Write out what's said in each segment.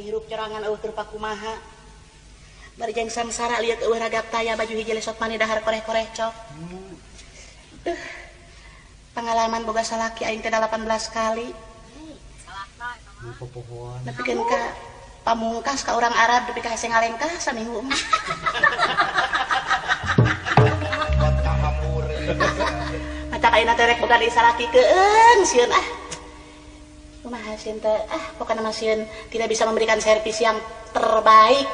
hirup cerangan eueuh keur pakumaha. Bari jeung samsara liat eueuh ragap taya baju hiji lesot mani dahar koreh-koreh cok. Pengalaman boga salaki aing teh 18 kali. Nepikeun ka pamungkas ka urang Arab nepi ka hese ngalengkah saminggu mah. Macak ayeuna teh rek boga deui salakikeun sieun ah. Kumaha sieun teh pokona mah sieun tidak bisa memberikan servis yang terbaik.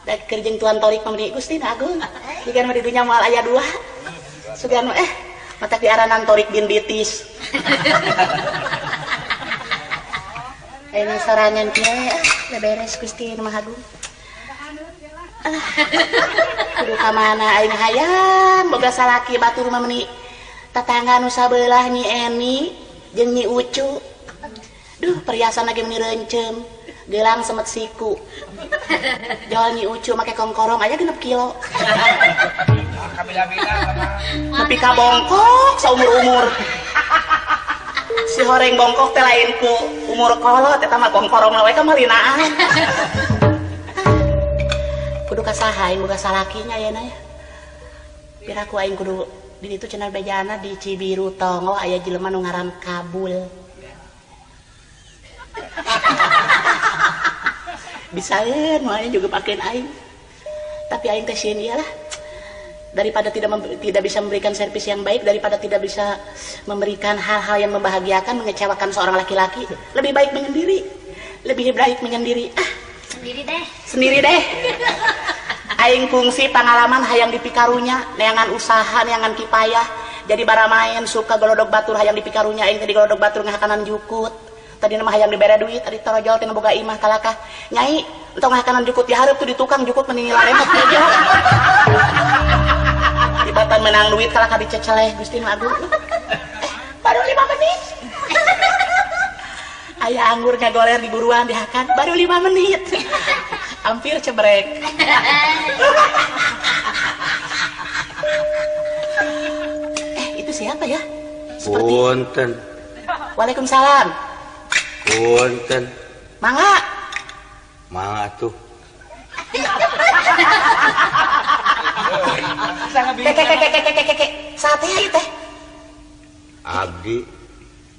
Da keur jeung tuan torik pamri Gusti Agung. Dikeun mah di dunya moal aya 2. Sugan mata diaranan Torik bin Bitis. Ayeuna sorangan kieu beberes Gusti Nu Maha Agung. Kudu ka mana aing hayang boga salaki batur mah meuni tatangga nu sabelah Nyi Eni jeung Nyi Ucu. Duh perhiasan lagi meuni reuncem, gelang semet siku. Jual Nyi Ucu make kongkorong aja 6 kilo. Nepi ka bongkok saumur-umur. Si horeng bongkok teh lain ku umur kolot eta mah kongkorong we ka malinaan. Kudu kasaha aing boga salakinya ayeuna ya. Biar aku aing kudu di ditu cenah bejana di Cibiru Tongo aya jelema nu ngaran Kabul. Bisaeun moal juga pakeun aing. Tapi aing teh sieun iyalah. Daripada tidak bisa memberikan servis yang baik, daripada tidak bisa memberikan hal-hal yang membahagiakan, mengecewakan seorang laki-laki, lebih baik menyendiri. Lebih baik menyendiri. Sendiri deh. Aing fungsi pengalaman hayang dipikarunya, neangan usaha, neangan kipayah. Jadi bara main suka golodog batur hayang dipikarunya, aing tadi golodog batur ngahakanan jukut. Tadi nama hayang dibere duit, tadi torojol tina boga imah kalakah. Nyai, entong ngahakanan jukut di hareup tuh di tukang jukut mending laremot aja. Tibatan menang duit kalakah diceceleh Gusti Nu Agung. Baru 5 menit. Aya anggur ngagoler di buruan dihakan baru 5 menit. Hampir cebrek. Itu siapa ya? Punten. Waalaikumsalam. Punten. Mangga. Mangga tuh. Kek. Sate ieu teh. Abdi.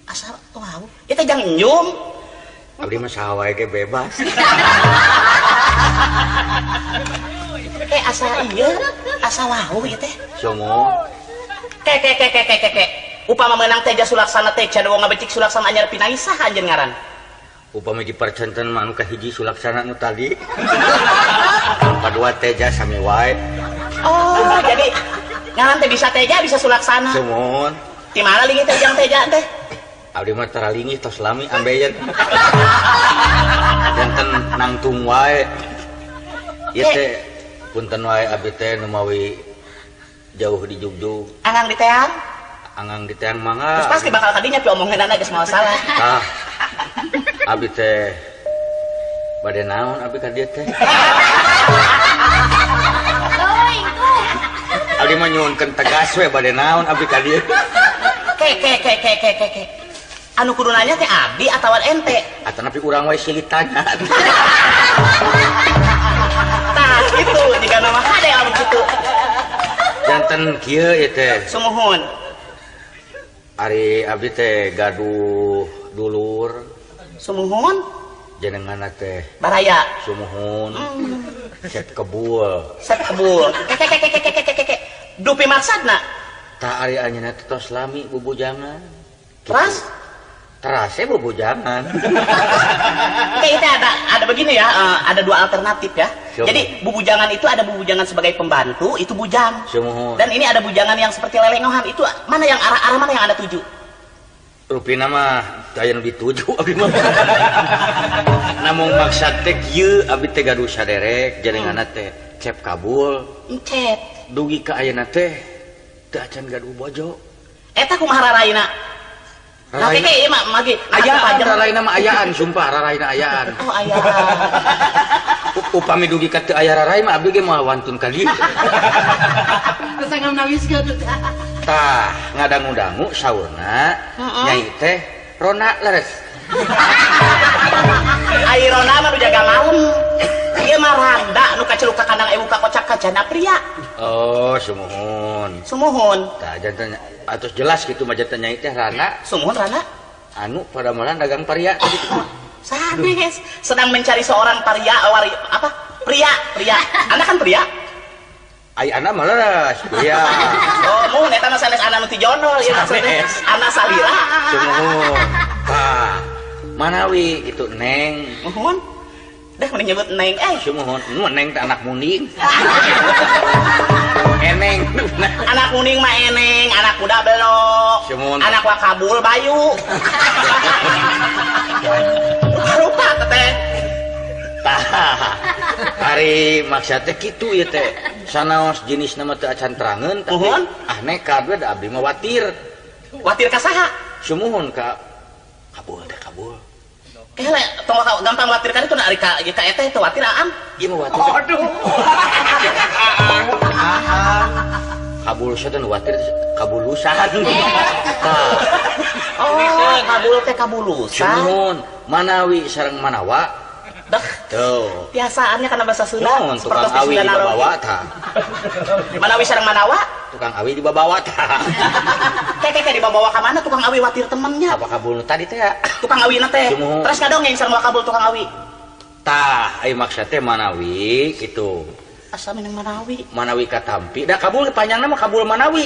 Asal wow. Ieu teh jang nyum. Abdi mah saha wae ge bebas. Asa ieu, asa wau ieu teh. Songo. Kek. Upama meunang teh Sulaksana teh can wong ngabecik Sulaksana anyar pinangis saha anjeun ngaran? Upama dipercanten mah anu kahiji Sulaksana nu tadi. Kadua teja sami wae. Oh, jadi ngaran teh bisa teja bisa Sulaksana. Sumun. Ti mana linggih teh jang teja teh? Abdi mah taralinggih tos lami ambeien. Janten nangtung wae. Ieu teh punten wae abdi teh nu mawi jauh di Jugjug. Angang di teang? Angang di teang mangga. Terus pasti bakal kadinya pi omongeunana geus moal salah. Abdi teh bade naon abdi ka dieu teh? Abdi mah nyuhunkeun tegas we bade naon abdi ka dieu. Kek. Anu kudu nanya teh abdi atawa ente? Atawa napi urang wae silih tanya. Tah gitu jika nama hade anu kitu. Janten kieu ieu teh. Sumuhun. Ari abdi teh gaduh dulur. Sumuhun. Jenenganna teh Baraya. Sumuhun. Set kebul. Kek. Dupi maksudna? Tak ari anjeunna teh tos lami bubujangan. Teras? Terasnya bubujangan. Oke, itu ada begini ya, ada 2 alternatif ya. Sumuhun. Jadi bubujangan itu ada bubujangan sebagai pembantu, itu bujang. Sumuhun. Dan ini ada bujangan yang seperti lelengohan, itu mana yang arah mana yang Anda tuju? Rupina mah aya nu dituju abdi mah. Namun maksud teh kieu abdi teh gaduh saderek jaringanna teh cep kabul. Cep. Dugi ka ayeuna teh teu acan gaduh bojo. Eta kumaha raraina? Nah, keke ieu mah magi ayaan raraina mah ayaan, sumpah raraina ayaan. Oh, ayaan. Upami dugi ka teu aya rarai mah abdi ge moal wantun ka dieu. Kesangam nawiskeun. Tah, ngadangu-dangu saurna nyai teh Rona leres. Airona mah nu jaga malam. Ieu mah randa nu kaceluka kandang ewu ka kocak kacana pria. Oh, sumuhun. Sumuhun. Tah jantan atus jelas kitu mah jantan nyai teh Rana. Sumuhun Rana. Anu pada malam dagang paria tadi. Sanes sedang mencari seorang paria apa? Pria. Anda kan pria? Ai anak malah pria. Oh, mun eta mah sanes anak nu ti jondol ieu maksudna. Anak salira. Sumuhun. Tah, manawi itu Neng. Muhun. Dah mending nyebut Neng Sumuhun. Nu Neng teh anak munding. Eneng. Anak kuning mah eneng, anak kuda belok. Sumuhun. Anak wakabul bayu. Rupa teh. Tah. Hari maksudnya kitu ieu teh. Sanaos jenis nama teu acan terangeun tapi nekat we da abdi mah watir. Watir ka saha? Sumuhun ka kabul teh kabul. Hele, tong gampang watir kan itu na ari ka eta teh watir aam. Ieu mah watir. Aduh. Kabul teh nu watir kabulusan. Tah. Oh, kabul teh kabulusan. Sumuhun manawi sareng manawa. Dah. Tuh. Biasaannya karena bahasa Sunda. Tukang awi di babawa tah. Manawi sareng manawa? Tukang awi di babawa tah. Keke dibawa ka mana tukang awi watir temennya? Apa kabul tadi teh ya? Tukang awi na teh. Terus ngadongeng sareng kabul tukang awi. Tah, ai maksud teh manawi kitu. Asa minang manawi. Manawi katampi. Da kabul panjangna mah kabul manawi.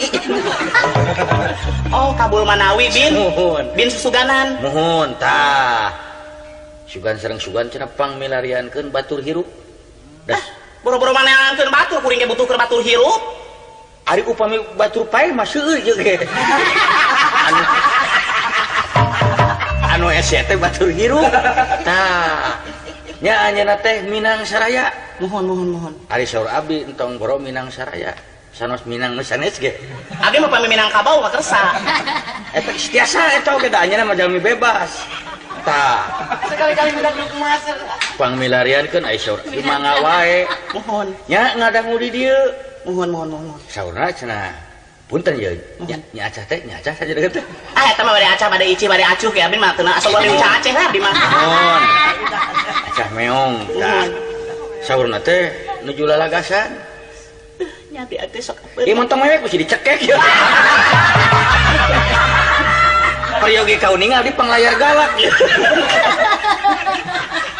Oh, kabul manawi bin. Muhun. Bin susuganan. Muhun tah. Sugan sareng sugan cenah pangmilariankeun batur hirup. Dah, boro-boro maneankeun batur kuring ge butuh keur batur hirup. Ari upami batur pae mah seueur jeung ge. Anu ese teh batur hirup. Tah. Nya anjeunna teh Minang Saraya. Mohon. Ari saur abdi entong boro Minang Saraya. Sanos Minang nu sanes ge. Abdi mah pami Minang Kabau mah kersa. Eta tiasa eta oge da anjeunna mah jalmi bebas. Tah. Sekali-kali minang nu emas. Pangmilariankeun ai saur di mangga wae. Mohon. Nya ngadangu di dieu. Mohon. Saurna cenah punten ye. Nya acah saja deukeut teh. Ah eta mah bade acah bade ici bade acuh ge abdi mah teu asal bade ucah aceh lah abdi mah. Mohon. Acah meong. Tah. Saurna teh nuju lalagasan. Nya hati-hati sok. Ieu montong mewek mesti dicekek ya. Peryogi kauning abdi panglayar galak.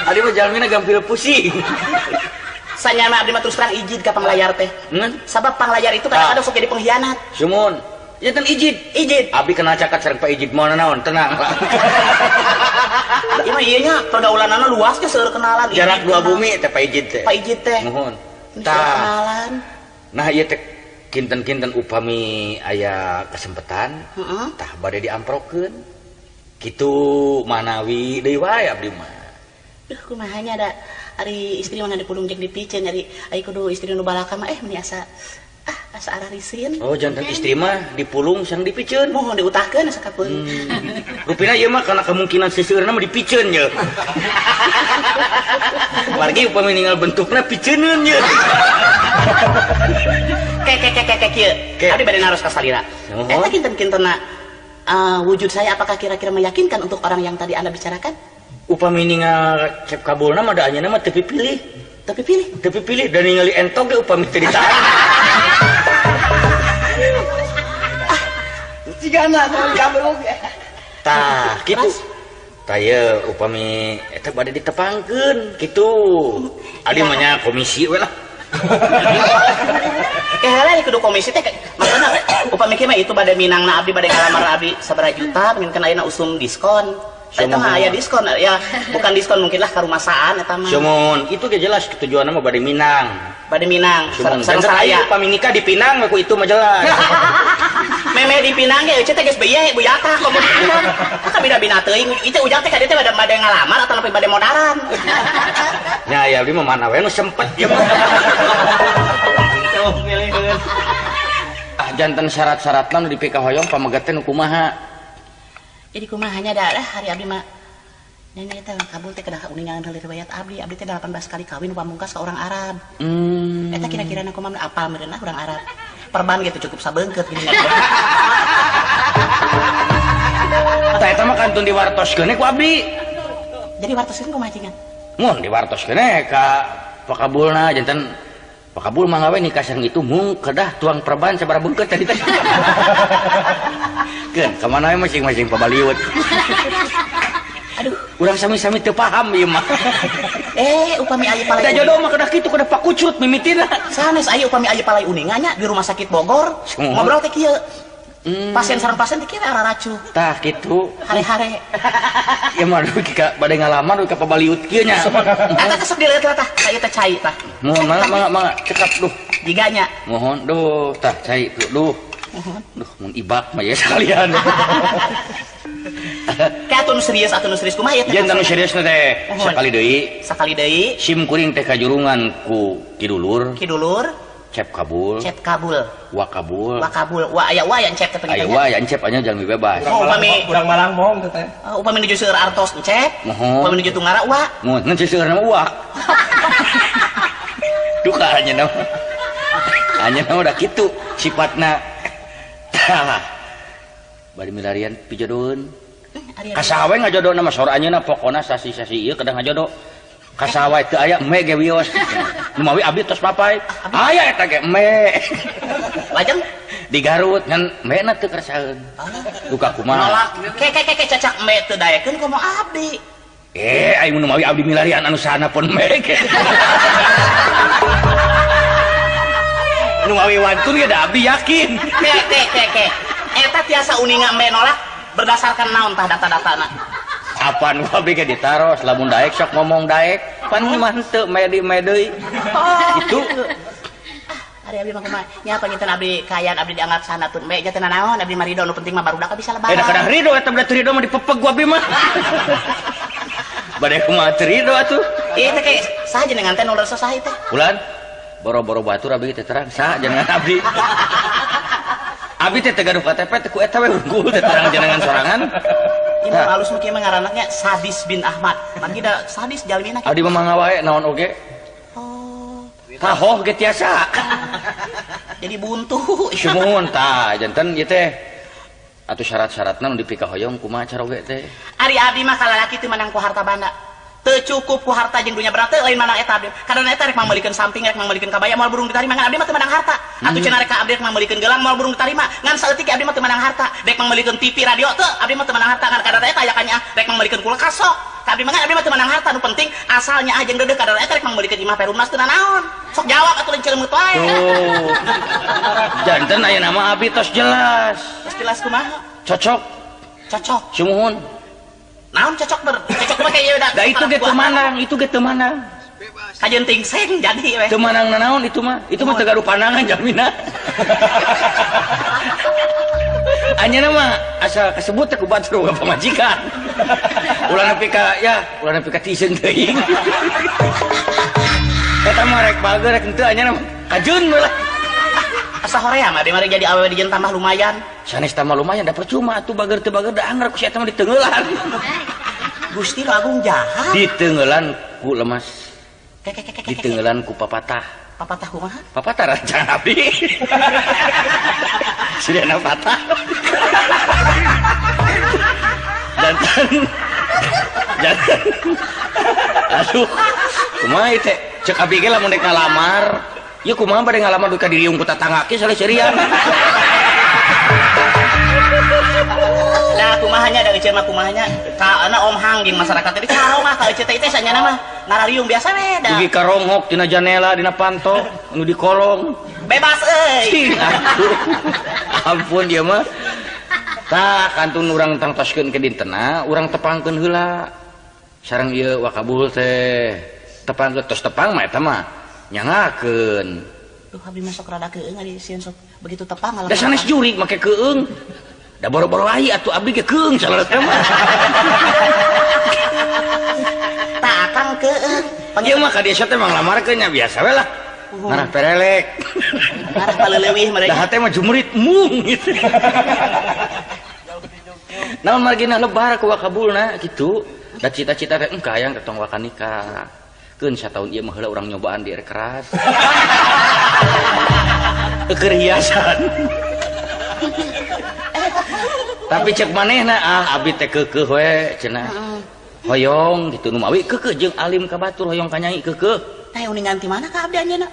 Abdi mah jalmina gampil pusing. Sanyana abdi mah terus terang ijid ka panglayar teh. Sabab panglayar itu kadang-kadang sok jadi pengkhianat. Sumun. Janten ijid. Abdi kenal cakat sareng Pak Ijid moal naon, tenang. Ieu mah ieu nya pergaulanana luas ge seueur kenalan. Jarak dua bumi teh Pak Ijid teh. Pak Ijid teh. Nuhun. Tah. Kenalan. Nah ieu teh kinten-kinten upami aya kesempatan tah bade diamprokeun kitu manawi deui wae abdi mah. Duh kumaha nya da ari istri mana dipulung jeung dipiceun ari ai kudu istri nu balaka mah meni asa ararisin. Oh jantan istri mah dipulung sareng dipiceun. Mohon diutahkeun asa kapeun. Rupina ieu mah kana kemungkinan seseueurna mah dipiceun ye. Margi upami ninggal bentukna piceuneun ye. Kek abdi bade naros ka salira. Eta kinten-kintenna wujud saya apakah kira-kira meyakinkan untuk orang yang tadi Anda bicarakan? Upami ninggal cep kabulna mah da anjeunna mah teu pipilih. Teu pipilih dan ningali entog ge upami teu ditahan. Cigana tong kabrug. Tah, kitu. Tah ye upami eta bade ditepangkeun kitu. Abdi mah nya komisi we lah. Kehala kudu komisi teh maksudna upami kieu mah itu bade minangna abdi bade ngalamar abdi sabaraha juta pengen kana ayeuna usum diskon. Eta mah aya diskon ya, bukan diskon mungkin lah karumasaan eta mah. Sumun, itu ge jelas tujuanna mah bade minang. Bade minang, sareng saya upami nikah di Pinang we ku itu mah jelas. Meme di Pinang ge eueuh teh geus beuye buyata komo di Pinang. Ka beda-beda teuing, ieu ujang teh ka dieu teh bade ngalamar atau nepi bade modaran. Nya aya abdi mah mana we nu sempet ieu mah. Janten syarat-syaratna nu dipika hoyong pamegat teh nu kumaha? Jadi kumahanya dah hari abdi mah nenek teh kabul teh kedah uningan heula riwayat abdi teh 18 kali kawin pamungkas ka orang Arab. Eta kira-kira na kumaha apal meureunna urang Arab. Perban gitu cukup sabeungkeut gini. Tah eta mah kantun diwartoskeun ku abdi. Jadi wartoskeun kumaha cingan? Mun diwartoskeun ka pakabulna janten pakabul mah gawe nikah sang itu mung kedah tuang perban sabaraha beungkeut tadi teh. Keun ka mana we masing-masing pabaliut. Aduh, urang sami-sami teu paham ieu mah. Upami aya palai. Da jodoh mah kedah kitu kedah pakucut mimitina. Sanes aya upami aya palai uningan nya di rumah sakit Bogor. Ngobrol teh kieu. Pasien sareng pasien dikira raracu. Tah kitu. Hare-hare. Ya mah ka bade ngalaman ka pabaliut kieu nya. Eta teh sok dilihat tah, aya teh cai tah. Mohon mangga cekap duh. Jiganya. Mohon duh tah cai duh. Duh mun ibak mah ya sekalian. Kayak atuh nu serius kumaha ieu teh? Yen anu serius teh sakali deui. Sim kuring teh kajurungan ku kidulur. Cep kabul. Wakabul. Wa aya wa yang cep teh aya wa yang cep anya jalmi bebas. Kurang malang mong teh. Upami nuju seueur artos cep. Upami nuju tunggara wa. Mun nu seueur mah wa. Duka anya nama. Anya nama udah kitu sifatna. Tah. Bari milarian pijodoeun. Kasawe ngajodoh nama sor anjeunna pokona sasi-sasi ieu kedah ngajodoh. Kasawe teu aya eme ge wios. Nu mawi abdi tos papai. Aya eta ge eme. Lajeng di Garut ngan emena teu kerasaeun. Duka kumaha? Nolak. Ke cacak eme teu daekeun kumaha abdi. Aing nu mawi abdi milarian anu sana pun eme ge. Nu mawi wantun ge da abdi yakin. Ke. Eta tiasa uninga eme nolak berdasarkan naon tah data-datana. Apaan wabi ge ditaros lamun daek sok ngomong daek pan mah teu medi deui. Itu Ari abdi mah kumaha nya panginten abdi kayan abdi dianggap sanatun bae nya teu naon abdi mah ridho nu penting mah barudak bisa lebaran. Kadang ridho eta berarti ridho mah dipepeg ku abdi mah. Bade kumaha teu ridho atuh. Ieu teh ke saha jenengan teh nu rasa saha teh? Ulan boro-boro batur abdi teh terang saha jenengan abdi. Abdi teh teu gaduh KTP teh ku eta we unggul teh terang jenengan sorangan. Ini halus mungkin mengaranaknya Sadis bin Ahmad. Manggi da sadis jalmina. Abdi mah ngawae naon oge. Tahoh ge tiasa. Jadi buntu. Sumuhun tah janten ieu teh atuh syarat-syaratna nu dipika hoyong kumaha cara oge teh. Ari abdi mah kalalaki teu menang ku harta banda. Teu cukup ku harta jeung dunya berat teh lain manang eta abdi. Kadang eta rek manglikeun samping rek manglikeun kabaya moal burung ditarima ngan abdi mah teu menang harta. Atuh cenah rek abdi rek manglikeun gelang moal burung ditarima ngan saeutik abdi mah teu menang harta. Rek manglikeun TV radio teu abdi mah teu menang harta ngan kadang eta aya kanya rek manglikeun kulkas sok. Abdi mah abdi mah teu menang harta nu penting asalnya aja jeung deudeuh kadang eta rek manglikeun imah perumnas teu naon. Sok jawab atuh lain ceuleumut wae. Tuh. Janten aya nama abdi tos jelas. Tos jelas kumaha? Cocok. Sumuhun. Naon cocok mah kayak udah. Da itu ge teu manang, Kajeun tingseng jadi we. Teu manang naon itu mah teu gaduh pandangan jamina. Anyana mah asal kesebut teh ku batur ka pamajikan. Ulah nepi ka tisen teuing. Eta mah rek bager rek henteu anyana mah kajeun meulah. Asa hoream ade mari jadi awewe dijeun tambah lumayan. Sanes tambah lumayan da percuma atuh bager teu bager da anger ku si eta mah diteungeulan. Gusti Agung jahat. Diteungeulan ku lemas. Diteungeulan ku papatah. Papatah kumaha? Papatah rancang abdi. Sidana patah. Jantan. Aduh. Kumaha ieu teh? Cek abdi ge lamun dek ngalamar. Ya kumaha bade ngalamar duka diriung ku tatangga ke sale serian. Nah kumahanya da euceun mah kumahanya ka ana Om Hang jeung masyarakat teh karong mah ka euceun teh sanyana mah narariung biasa we da. Dugi karonghok dina janela dina panto anu di kolong. Bebas euy. Ampun dia mah. Tah kantun urang tangtoskeun ke dintenna, urang tepangkeun heula. Sareng ieu wakabul teh. Tepangkeun tos tepang mah eta mah nyangakeun. Duh abdi mah sok rada keung ari sieun sok begitu tepang da sanes jurig make keung. Da boro-boro ai atuh abdi ge keung salah teh mah. Tah akang keung. Ieu mah ka dieu teh mah nglamarkeun nya biasa we lah. Ngarah perelek. Ngarah paleleuwih mereka. Da teh mah jumrit mung gitu. Naon margina lebar ku wakabulna kitu. Da cita-cita teh engka hayang ketong wakan nikah. Keun sataun ieu mah heula urang nyobaan di air keras. Keur hiasan. Tapi cek manehna abdi teh keukeuh we cenah. hoyong gitu nu mawi keukeuh jeung alim ka batur hoyong ka nyai keukeuh. Tah uningan ti mana ka abdi anjeunna?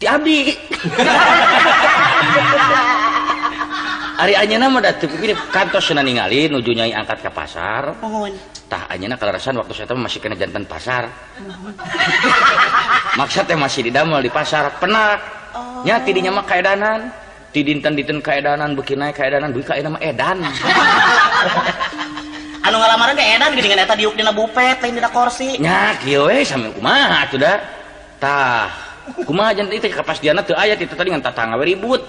Ti abdi. Ari anjeunna mah da teu gini kantosna ningali nuju nyai angkat ka pasar. Nuhun. Tah anjeunna kalarasan waktu saya masih kena jantan pasar. Maksud teh masih didamel di pasar penak. Nya ti dinya mah kaedanan. Ti dinten-dinten kaedanan beuki naik kaedanan duit ka ayeuna mah edan. Anu ngalamaran ge edan geuningan eta diuk dina bupet lain dina kursi. Nya kieu we sami kumaha atuh da. Tah kumaha jantan itu kapastianna teu aya kitu tadi ngan tatangga we ribut.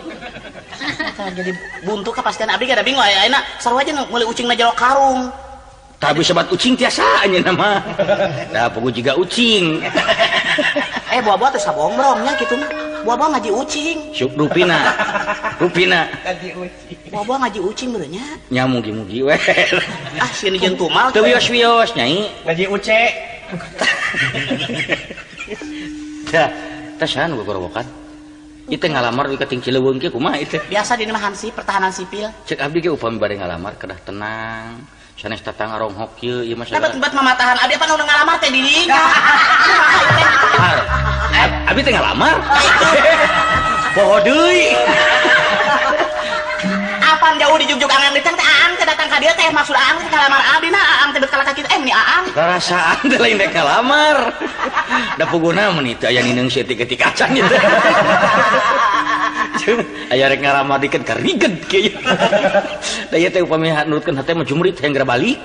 Jadi buntu kepastian abdi kada bingung ayeuna sarua aja meuli ucingna jero karung. Tah bisa bat ucing tiasa anjeunna mah. Da pugu jiga ucing. Buah-buah teh sabombromnya kitu mah. Buah-buah ngaji ucing. Syuk rupina. Ngaji ucing. Buah-buah ngaji ucing bener nya. Nya mugi-mugi we. Sieun jeung tumal. Teu wios-wios nyai. Ngaji uce. Tah saha nu gogorowokan? Itu ngalamar di keting Cileweung kieu kumaha itu? Biasa di mah Hansip pertahanan sipil. Cek abdi ge upami bade ngalamar kedah tenang. Sanes tatang aronghok kieu ieu mah Dapat buat mamatahan abdi apa nu ngalamar teh di dinya. Abdi teh ngalamar. Poho deui. Apaan jauh di jugjug angan diteng teh aang teh datang ka dieu teh maksud aang teh ngalamar abdi na aang teh bekal ka kitu meni aang. Rasaan teh lain dek ngalamar. Da puguna meuni teh aya nineung seutik-eutik acan ieu teh. Aya rek ngalamar dikeun ka riged kieu. Da ieu teh upami nurutkeun hate mah jumrit hengra balik.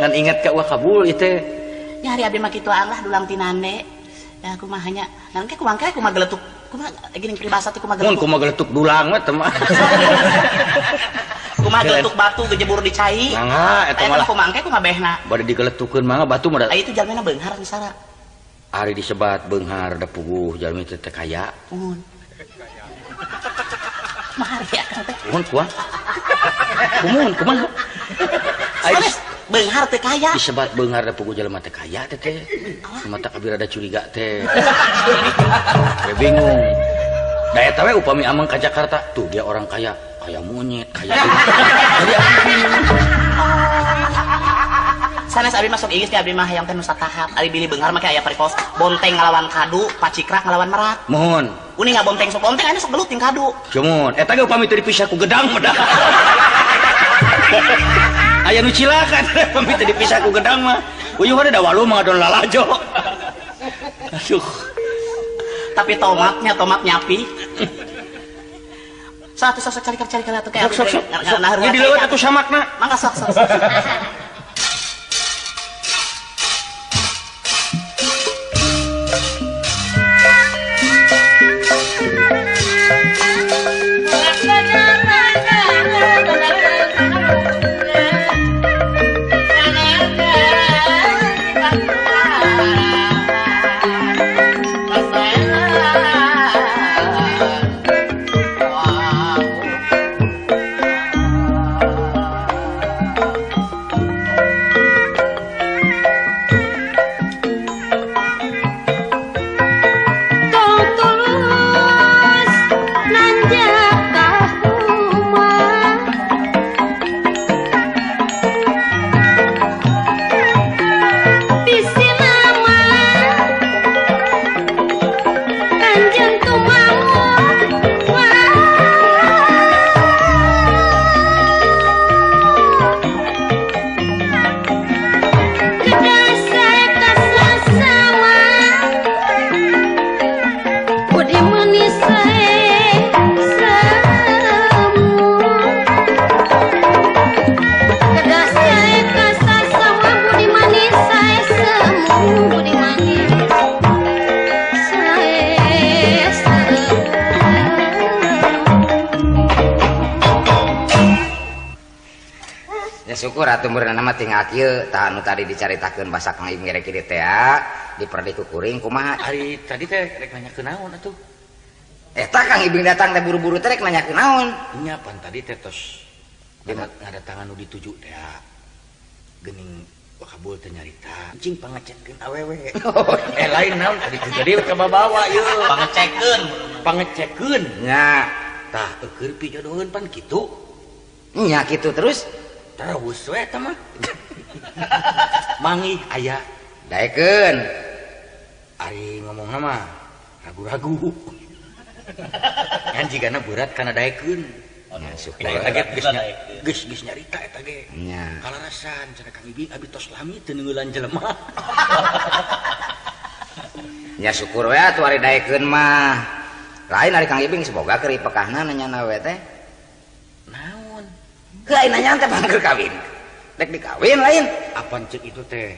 Ngan ingat ka ulah kabul ieu teh. Nya hari abdi mah kitu aang lah dulang tinande. Ya kumaha nya. Naon ke kumaha kumaha geletuk. Kumaha geuning pribasa teh kumaha Mun geletuk. kumaha geletuk dulang mah teh mah. Kumaha geletuk batu gejebur di cai. Mangga eta malah kumaha ke kumaha behna. bade digeletukeun mangga batu mah da. Itu jalmena beunghar misara. Ari disebat beunghar da puguh jalmi teh kaya. Nuhun. Mahar ya kan teh. Kumaha kuah? Kumaha? Sanes beunghar teh kaya. Disebat beunghar da puguh jalma teh kaya teh teh. Mata kabir ada curiga teh. We bingung. Da eta we upami amang ka Jakarta, tuh dia orang kaya, kaya monyet, kaya ini. Jadi Sanes abi masuk iis abdi mah hayang teh nu satahap. Ari bilih beunghar make aya paripos bonteng ngalawan kadu, pacikrak ngalawan merak. mohon. Uni ngabonteng sok bonteng aya sok gelut ting kadu. Cumun, eta ge upami teu dipisah ku gedang mah da. Aya nu cilakan, upami teu dipisah ku gedang mah. Uyuh ada da walu mah adon lalajo. Aduh. Tapi tomat nyapi. Satu sok cari atuh kayak Sok. Jadi lewat atuh samakna. Mangga sok. Syukur atuh meureunna mah tinggal kieu tah anu tadi dicaritakeun basa Kang Ibing rek kieu teh diperdi ku kuring kumaha Ari tadi teh rek nanyakeun naon atuh? eta Kang Ibing datang teh buru-buru teh rek nanyakeun naon Nya pan tadi teh tos ngadatangan nu dituju teh geuning wakabul teh nyarita cing pangecekeun awewe. Lain naon tadi jadi ka babawa ieu pangecekeun nya tah keur pijodoheun pan kitu. nya kitu terus terus we eta mah. Mangi aya daekeun ari ngomongna mah ragu-ragu. Ngan jigana berat kana daekeun. nya syukur Geus nyarita eta ge. nya Kalarasan cenah Kang Ibing abi tos lami teu neungeulan jelema. nya syukur we atuh ari daekeun mah lain ari Kang Ibing semoga keur pekahna nanyana we teh Naon? heuh ai nanyaan teh bangker kawin dek dikawin lain Apan cek itu teh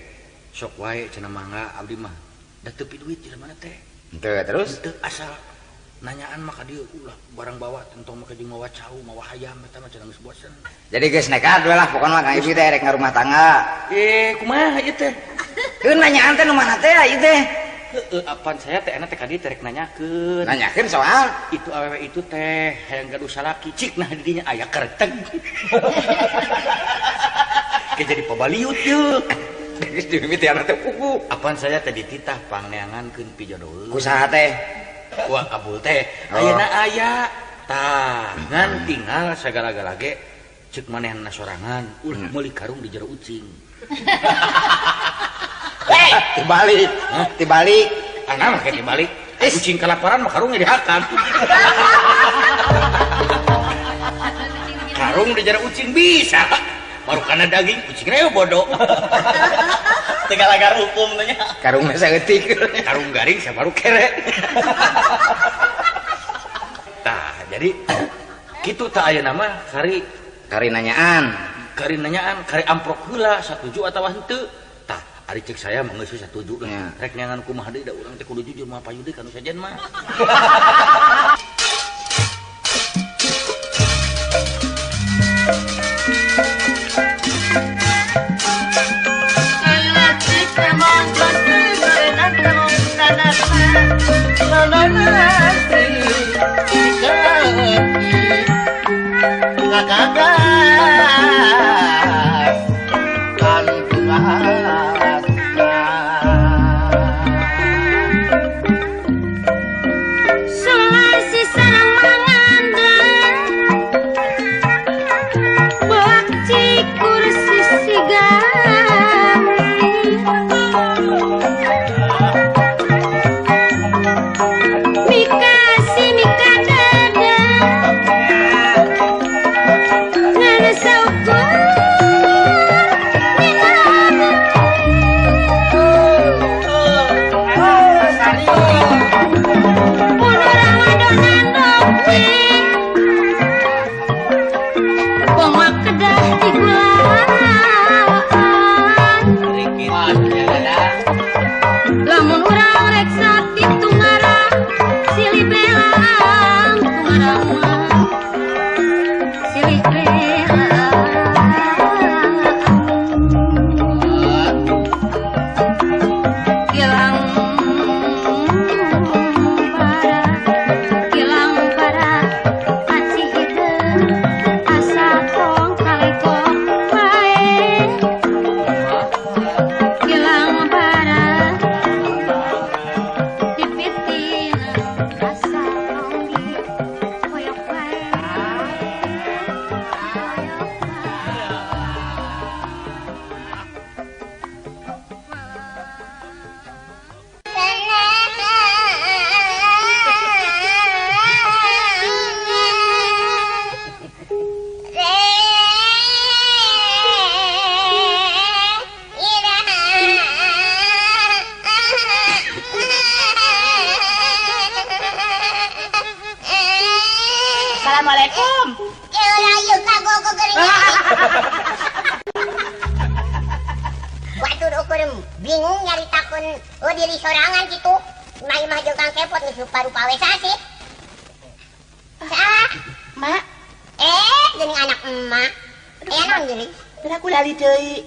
sok wae cenah mangga abdi mah da teu pi duit jelema teh. henteu terus Teu asal nanyaan maka dia ulah barang bawa tentang maka jeung mawa cau mawa hayam eta mah cenah geus bosen. jadi geus nekat we lah pokona Kang Ibing teh rek ngarumah tangga Kumaha ieu teh? heuh nanyaan teh nu mana teh ieu teh Apan saya teh enak teh ka dieu teh rek nanyakeun. nanyakeun soal Itu awewe itu teh hayang gaduh salaki cik nah di dinya aya kereteg. Kayak jadi pabaliut yeuh. geus dimimiti anak teh pugu Apan saya teh dititah pangneangankeun pijodoh. kusaha teh Wah kabul teh ayeuna aya tah ngan tinggal sagala-gala ge ceuk manehna sorangan ulah meuli karung di jero ucing. tibalik tibalik Ana mah kayak dibalik ucing kelaparan mah karungnya dihakan. Karung di jero ucing bisa baru kana daging ucing reo bodoh. Tegalagar hukum tanya. karungna saeutik Karung garing saya baru kere. Tah jadi kitu tah ayeuna mah kari kari nanyaan nanyaan kari amprok heula satuju atawa henteu. Tah ari cek saya mah geus satuju Ya. lah. Rek nyangan kumaha deui da urang teh kudu jujur mah payu deui kanu sajen mah. Sulasi sareng mangandang buak cikur sisigan mikasi mikadada ngana saukur lamun urang rek sakit tungarang silih belang tungarang mah silih belang kilang para aci hideung asa tong kalekong bae kilang para dipitina asa tong di koyok bae Assalamualaikum. Waktu ukur bingung nyaritakeun diri sorangan gitu. Mai mah jeung Kang Kepot geus rupa-rupa we sasih. Salah. Mak, Jeung anak emak. Naon geuning? pira aku lali deui.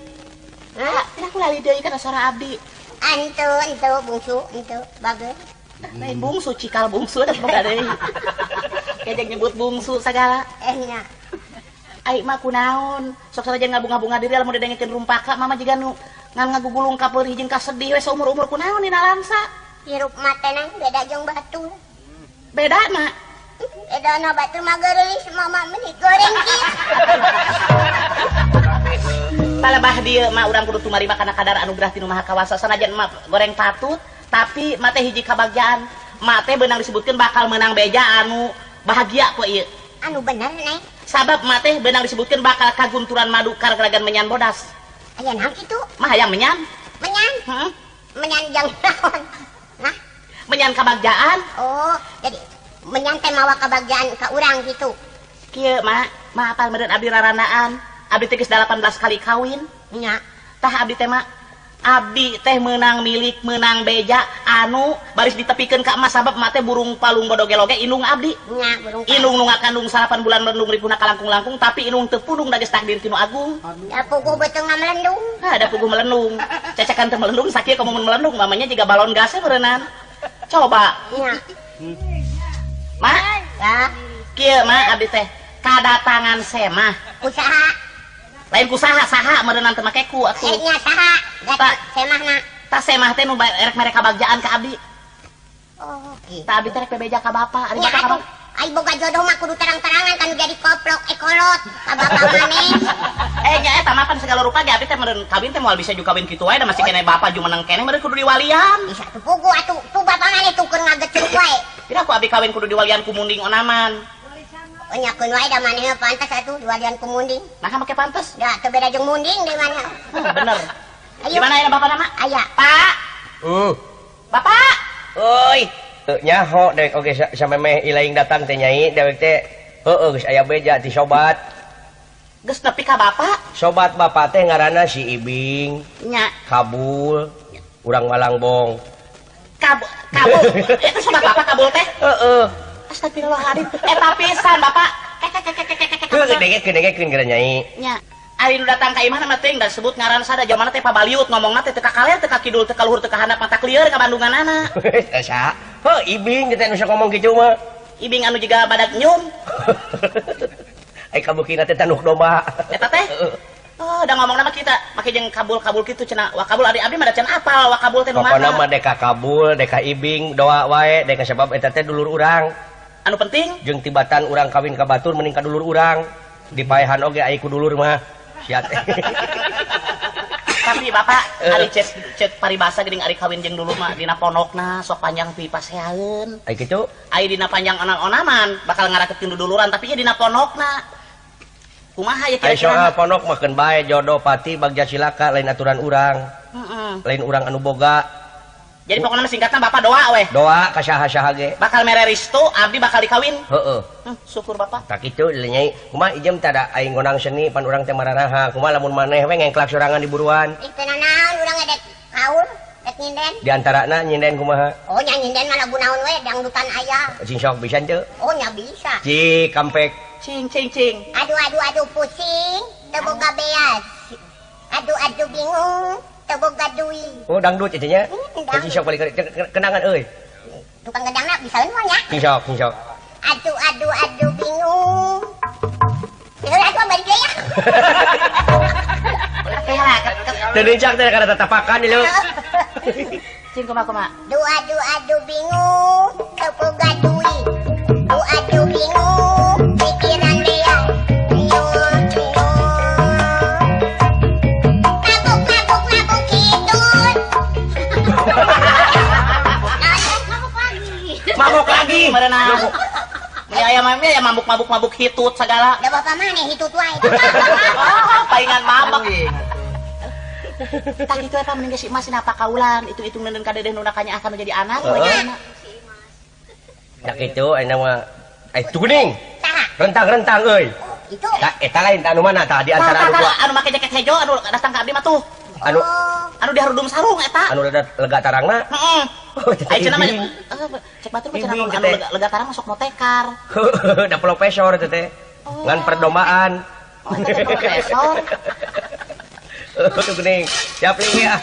Hah? Pira aku lali deui kana sora abdi. Ente bungsu, ente bageus. Lain bungsu cikal bungsu da boga deui. Kejek nyebut bungsu sagala. Nya. Ai mah kunaon? Sok saja ngabung-ngabunga diri lamun didengekeun rumpaka mama jiga nu ngan ngagugulung ka peulih jeung ka sedih we saumur-umur kunaon dina lamsa. Hirup mata nang beda jeung batur. Beda mak. Beda na batur mah geureus mama meuni goreng kieu. palebah dia mah urang kudu tumarima kana kadar anugerah ti Nu Maha Kawasa sanajan mah goreng patut tapi mate hiji kabagjaan mate beunang disebutkeun bakal menang beja anu bahagia kok ieu Anu bener nih. sabab mate beunang disebutkeun bakal kagunturan madu kargaragan menyan bodas Aya naon kitu? mah hayang menyan Menyan. heeh Menyanjang naon? Nah, menyan kabagjaan oh, jadi menyan teh mawa kebahagiaan ka urang gitu. kieu mah apal meureun abdi rarandaan abdi teh geus 18 kali kawin Nya. tah abdi teh mah abdi teh menang milik menang beja anu baris ditepikeun ka emas sabab mah teh burung palung bodoge-loge indung abdi Nya burung. indung nu ngakandung 8 bulan melendung ripuna kalangkung-langkung tapi indung teu pudung da geus takdir ti Nu Agung Ya puguh beuteung mah melendung. ada puguh melendung cecekan teu melendung sakieu komo mun melendung mamanya jiga balon gasnya beureunan coba Nya. mah Ya, kieu mah abdi teh kadatangan semah usaha. lain ku saha meureunnan teu make ku atuh Nya saha? Tak. Semahna. tah semah teh nu erek mere kabagjaan ka abdi Oh, gitu. tah abdi teh rek bebeja ka bapa ari Ya bapa ka atuh, ai boga jodoh mah kudu terang-terangan kan jadi koplok ekolot ka bapak maneh. nya eta mah pan segala rupa ge abdi teh meureun kawin teh moal bisa ju kawin kitu wae da masih kene bapa ju menang kene meureun kudu diwalian Bisa tuh puguh atuh, tuh bapak maneh tuh keur ngagecuk wae. Pira ku abdi kawin kudu diwalian ku munding onaman Oh nyakeun wae da maneh mah pantes atuh duadian ku munding. nah make pantes Da teu beda jeung munding deui mana. bener Ayo. di mana ya bapak nama Aya. pak bapak Oi. Nyaho dek oge samemeh ilaing datang teh nyai dewek teh heueuh geus aya beja ti sobat. geus nepi ka bapak Sobat bapak teh ngaranna si Ibing, nya Kabul, urang Malangbong. kabul itu sobat bapak kabul teh Heeh. astagfirullahaladzim eta pisan bapak Kedengekeun gara nyai. nya ari nu datang ka imah mah teh da sebut ngaran sada jamana teh pabaliut ngomongna teh teu ka kaler teu ka kidul teu ka luhur teu ka handap mata klieur ka Bandunganana Asa. Heuh Ibing teh nu sok ngomong kitu mah. ibing anu juga badak nyum Ai kabukina teh tanuh domba. eta teh oh da ngomong nama kita make jeung kabul kitu cenah wa kabul ari abdi mah da can apal wa kabul teh nu Pokona mana mah deka Kabul, deka Ibing, doa wae, deka sebab eta teh dulur urang. anu penting Jeung tibatan urang kawin ka batur mending ka dulur urang. Dipaehan oge ai ku dulur mah. Sia teh. tapi bapak ari cek paribasa geuning ari kawin jeung dulu mah dina pondokna sok panjang pi pasehaeun Ai kitu. ai dina panjang onaman bakal ngarakeun duduluran tapi ieu dina pondokna kumaha ya Ai soal kira-kira pondok mah keun bae jodoh pati bagja silaka lain aturan urang. heeh Lain urang anu boga. jadi pokoknya singkatna bapak doa weh Doa ka saha-saha ge. bakal mere restu abdi bakal dikawin Heeh. syukur bapak Tak kitu nyai. Kumaha ijem teh da aing ngonang seni pan urang teh mararaha. Kumaha lamun maneh we ngengklak sorangan di buruan. Itu naon urang ngedek kaul, dek nyinden. Di antarana nyinden kumaha? Oh nya nyinden mah lagu naon we dangdutan aya. Sing sok bisa teu? Oh nya bisa. Ci kampek. cing cing cing Aduh pusing, teu boga beas. Aduh bingung, teu boga duit. Oh dangdut itu nya. Dangdut. Sing sok balik kenangan euy. Tukang gedangna bisa mah nya. Sing sok. Aduh bingung. Itu lagu balik deui ya. teh lah Teu dincak teh kada tatapakan ieu. cing kumaha Aduh bingung, teu boga duit. Aduh bingung, pikiran dia. Mabuk kidul. Mabok lagi. merenang ya mabuk hitut segala Da bapak maneh hitut wae. oh palingan mabuk tak itu apa mending si emas apa kaulan itu neundeun ka dedeh nu nakanya akan menjadi anak bagaimana Da kitu ayeuna mah tu geuning. Saha? Rentang-rentang euy. Itu. Tah eta lain tah anu mana tah di antara anu dua. anu make jaket hejo anu datang ka abdi mah tuh Anu anu diharudum sarung eta anu lega tarangna. heeh Oh, ai cenah mah ibing. cek batur mah cenah Ibing, anu teh. lega tarang masuk motekar Da profesor teh teh. Ngan perdomaan. oh eta teh profesor Tuh geuning. Siap ling ya.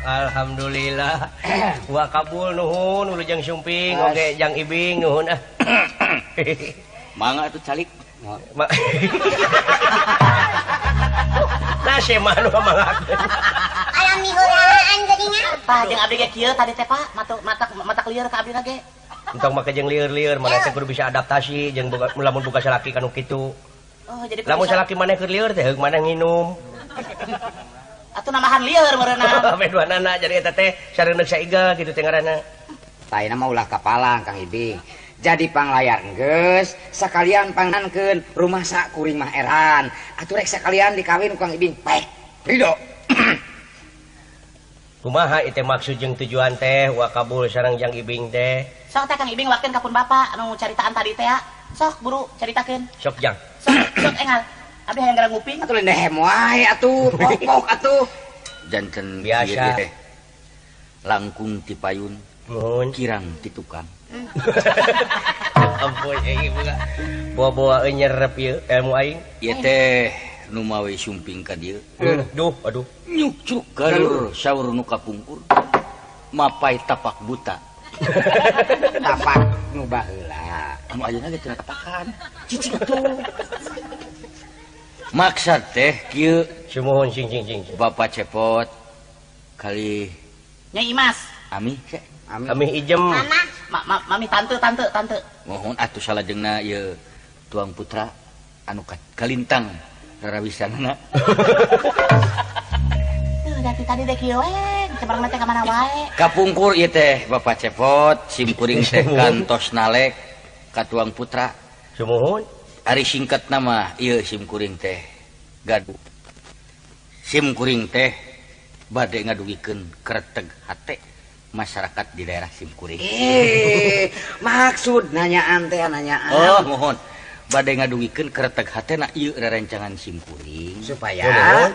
Alhamdulillah. Wa kabul nuhun ulu jang sumping oge jang ibing nuhun ah. Mangga atuh calik. Nah si manu mangakeun. Alhamdulillah jadinya. Pak jeung abdi ge kieu tadi teh Pak, mata lieur ka abdi ge. Entong make jeung lieur-lieur maneh teh kudu bisa adaptasi jeung lamun boga salaki kanu kitu. Oh, jadi lamun salaki maneh keur lieur teh heug maneh nginum. Atuh nambahan lieur meureunna. Meduanana jadi eta teh sareuneuh saiga kitu teh ngaranna. Taina mah ulah kapalang Kang Ibing. Jadi panglayar geus sakalian pangankeun rumah sak kuring mah eran. Atuh rek sakalian dikawin Kang Ibing. Baik. Ridho. Kumaha ieu teh maksud jeung tujuan teh wa kabul sareng jang ibing teh? Sok teh Kang Ibing wakeun ka pun Bapak anu caritaan tadi teh ya. Sok buru caritakeun. Sok jang. Sok engal. Abi hayang gara nguping. Atuh lendehem wae atuh, pok atuh. Janten biasa. Langkung ti payun, nuhun kirang ti tukang. Ampun ieu boga. Bawa-bawa nyerep ieu ilmu aing. Ieu teh nu mawe sumping ka dieu. Duh, aduh. Nyukcuk galur saur nu kapungkur. Mapai tapak buta. Tapak nu baheula. Anu ayeuna ge teu tapakan. Cicing atuh. Maksud teh kieu Sumuhun cing. Bapak Cepot kali Nyai Imas. Ami Ami ijem. Mami tante. mohon atuh salajengna ieu tuang putra anu kalintang rarawisanana. Dari tadi deh kieu we, cebarang teh ka mana wae. Kapungkur ieu teh Bapak Cepot sim kuring teh kantos nalek ka tuang putra. Sumuhun. Ari singkat nama ieu sim kuring teh gaduh. Sim kuring teh bade ngadugikeun kereteg hate masyarakat di daerah sim kuring. Maksud nanyaan teh nanyaan. Oh, mohon. Bade ngadugikeun kereteg hate na ieu rerencangan sim kuring. Supaya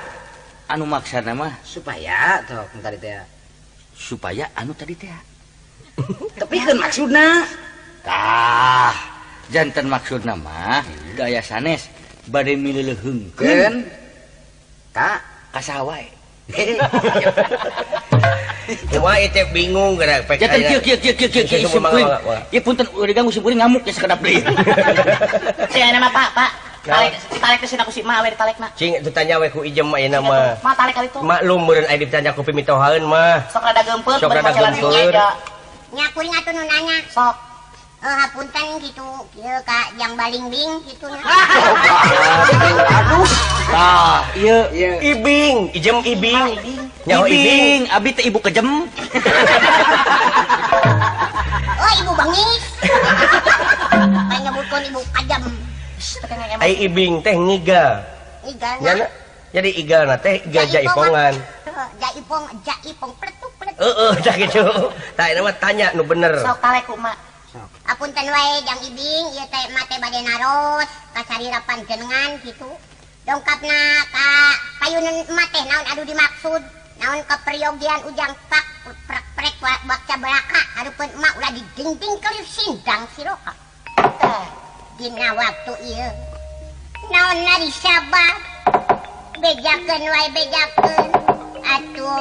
anu maksana mah supaya tok tadi teh. supaya anu tadi teh. Tepikeun maksudna. Tah, janten maksudna mah gaya sanes bade mileuleungkeun Ka ka sawae. Cuma itu bingung gerak pek. Jantan kieu simkuring. Ieu punten udah diganggu simkuring ngamuk ya sekedap deui. Si nama Pak. Tarik ke sini aku si Ma we ditalekna. Cing ditanya we ku ijem mah ieu mah. Ma tarik kali itu. Maklum meureun aya ditanya ku pimitohaeun mah. Sok rada geumpeur Sok rada geumpeur. Nya kuring atuh nu nanya. Sok. Hapunten gitu, kieu ka jang baling-bing kitu nya. Aduh. Tah, ieu Ibing, ijem ibing. Nyaho ibing. Abi teh ibu kejem. Oh, ibu bangis. Kayak nyebutkeun ibu kajam. Ai ibing teh ngiga. Igana. Nyana jadi igalna teh iga jaipongan. Jaipong pletuk-pletuk. Tah kitu. Tah eta mah tanya nu bener. Sok talek ku Ma. Apunten wae jang ibing ieu teh mate bade naros ka sarirapan jenengan gitu. Dongkapna ka payunan mate naon adu dimaksud. Naon keperyogian ujang pak prek baca belaka hareupeun emak ulah didingding kelir sindang siroha. Dina waktu ieu naon nari sabar bejakeun wae bejakeun atuh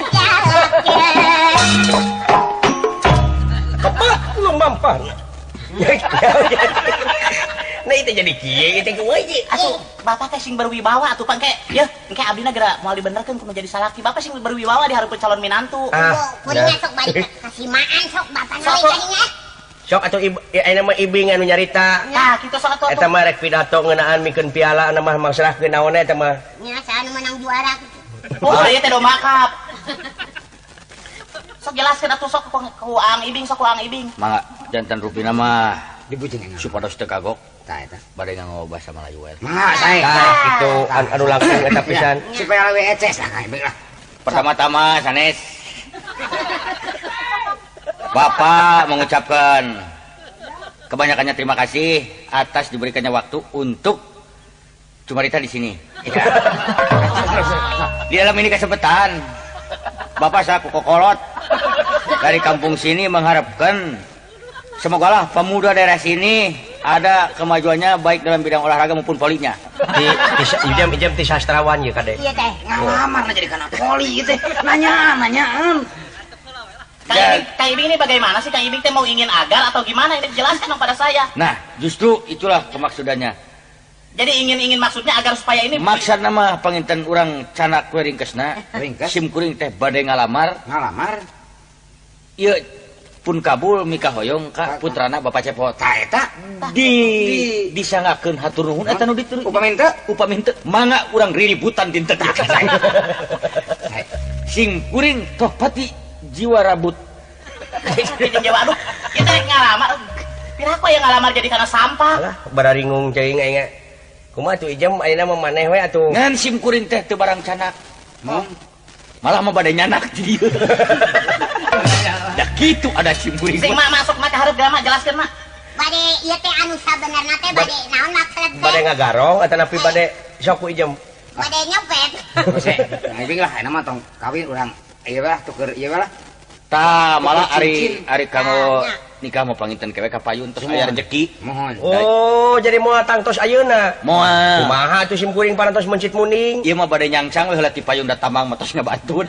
bejakeun. Apa lu mampar? Nah itu jadi kieu itu ku we. Atuh bapak teh sing berwibawa atuh pangke yeuh engke abdina geura moal dibenerkeun kudu jadi salaki. Bapak sing berwibawa di hareupeun calon minantu. Kuringna sok balik kasimaan sok bapak nawe kadinya. Sok atuh aya mah ibing anu nyarita. Nah, kitu sok atuh. Eta mah rek pidato ngeunaan mikeun piala anu mah mangsarahkeun naon eta mah. Nya saanu menang juara gitu. Oh, ieu teh domba cup. Sok jelaskeun atuh sok ku Ang Ibing sok ku Ang Ibing. Mangga jantan Rupina mah Dibujeng enggak? supados teu kagok Tah eta. bade nganggo basa Melayu we. Mangga sae. Tah kitu anu langsung eta pisan. Supaya lewe eces lah kae lah. Pertama-tama sanes Bapak mengucapkan kebanyakannya terima kasih atas diberikannya waktu untuk Cumarita di sini. Ya. Di dalam ini kesempatan Bapak saku kokolot dari kampung sini mengharapkan semogalah pemuda daerah sini ada kemajuannya baik dalam bidang olahraga maupun polinya. Ijem ti sastrawan ye kade. Iya teh. Ngalamar na jadi kana poli gitu. Nanyaan. Kang Ibing ini bagaimana sih Kang Ibing teh mau ingin agar atau gimana ini jelaskan dong pada saya. Nah, justru itulah kemaksudannya. Jadi ingin maksudnya agar supaya ini Maksud nama panginten urang canak we ringkesna. Ringkes? Sim kuring teh bade ngalamar. Ngalamar. Ieu pun kabul mikah hoyong ka putrana Bapak Cepot. Tah eta Disangakeun hatur nuhun eta nu ditulis. upami teu? Upami teu mangga urang riributan dinten teh. Sim kuring toh pati jiwa rabut. Jeung Jawa aduh, ieu teh ngalamar. Piraha yang ngalamar jadi kana sampah. Alah bararingung ceuing aing. Kumaha tuh ijem ayeuna mah maneh we atuh. Ngan sim kuring teh teu barang canak. Malah mah bade nyanak di dieu. Da kitu ada sim kuring. Sing mah masuk mah hareup gama jelaskeun mah. Bade ieu teh anu sabenerna teh bade naon maksud teh? Bade ngagarong eta napi bade sok ku ijem. Bade nyopet. Ose, ngibing lah enak mah tong kawin urang ieu lah tuker ieu lah. Tah malah Cincin. ari kamu nikah mau panginten kewe ka payun terus aya rezeki. Mohon. Oh, jadi moal tangtos ayeuna. Moal. Kumaha tuh sim kuring parantos mencit muning. Ieu mah bade nyangsang we heula ti payun da tamang mah tos ngabantuan.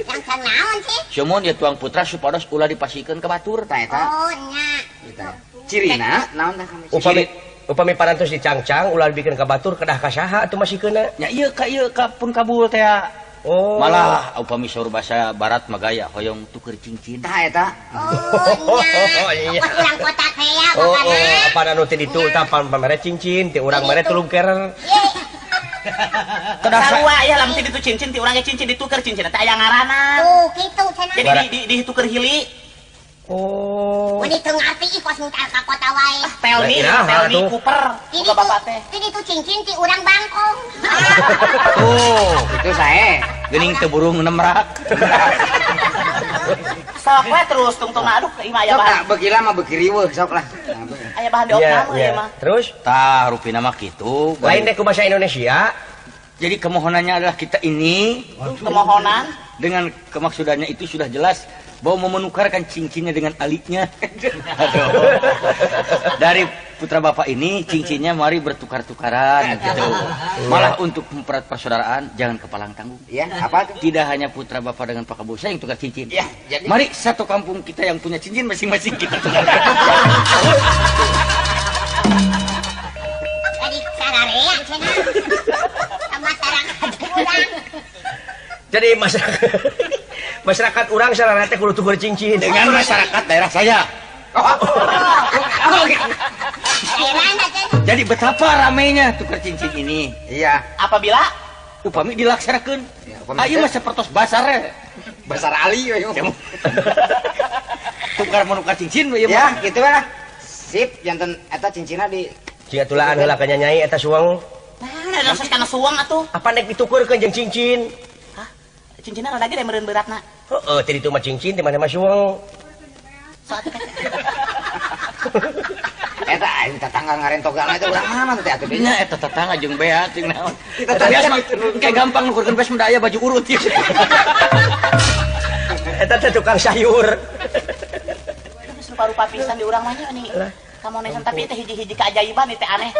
Yang naon sih? Sumon ieu tuang putra supados ulah dipasikeun ka batur. Tah eta. Oh nya. Eta. Cirina naon tah kami? Upami parantos dicangcang ulah dibikeun ka batur kedah ka saha atuh masikeunna. Nya ieu ka pun kabul teh. Oh. Malah upami saur bahasa barat mah gaya hoyong tuker cincin. Tah eta. Oh nya. Iya. Urang kota teh ya Oh, bapana. apa anu teh ditu tah pamere cincin ti urang mere tulung kerer. Sarua ya lamun ti ditu cincin ti urang ge cincin dituker cincin teh aya ngaranna. Tuh kitu cenah. Jadi dituker hili. Oh. Mun itu ngarti kos mutar ka kota wae. Tell me Atuh. Cooper. Ini Buka bapak teh. Ini tuh cincin ti urang bangkong. Tuh, Itu sae. geuning teu burung nemrak. Sok we terus tungtungna aduh ieu mah aya Sok bahan. tak begila mah begiriweuh sok lah. Aya bahan diopna Iya, mah iya. ieu mah. Terus Tah rupina mah kitu. lain deh ku bahasa Indonesia. Jadi kemohonannya adalah kita ini Kemohonan dengan kemaksudannya itu sudah jelas bahwa mau menukarkan cincinnya dengan aliknya. Aduh. Dari putra bapak ini cincinnya mari bertukar-tukaran gitu. Malah untuk mempererat persaudaraan jangan kepalang tanggung. Iya, apa tuh? Tidak hanya putra bapak dengan Pak Kabusa yang tukar cincin. Iya, jadi Mari satu kampung kita yang punya cincin masing-masing kita tukar. Jadi sararea cenah. Sama masyarakat urang. Jadi masyarakat orang sarana teh kudu tuker cincin Dengan masyarakat daerah saya. Daerahna cenah. Jadi betapa ramainya tukar cincin ini. iya, Apabila Upami dilaksanakan. Ya, upami Ayo teh. mah sepertos basar ya. besar ali we. Tukar menukar cincin we, Ya, gitu lah. Sip, janten eta cincinna di jika tulaan heula ka nyai eta suang nah dasar kana suang atuh. apa nek ditukerkeun jeung cincin Hah? Cincinna lagi da meureun beratna. heeh teh ditu mah cincin teh mana mah suang Soalnya eta aing tetangga ngarentogana itu urang mana teh atuh Nya eta tetangga jeung bea ting naon. Bias mah kayak gampang nukurkeun beas mendaya baju urut ya. eta teh tukang sayur rupa-rupa pisan di urang mah nya nih. Kamonesan tapi teh hiji-hiji keajaiban teh aneh.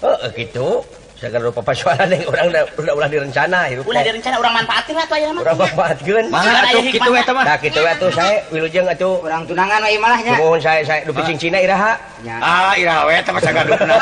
heeh gitu sagar rupa pasualan yang orang udah direncana hirup Ulah direncana urang manfaatin lah tuh aya mah. urang manfaatkeun Mah atuh kitu eta mah. nah kitu atuh sae wilujeng atuh urang tunangan we malahnya. mohon saya dupi cincina iraha Nya. Ah, iraha we eta mah sagadukna.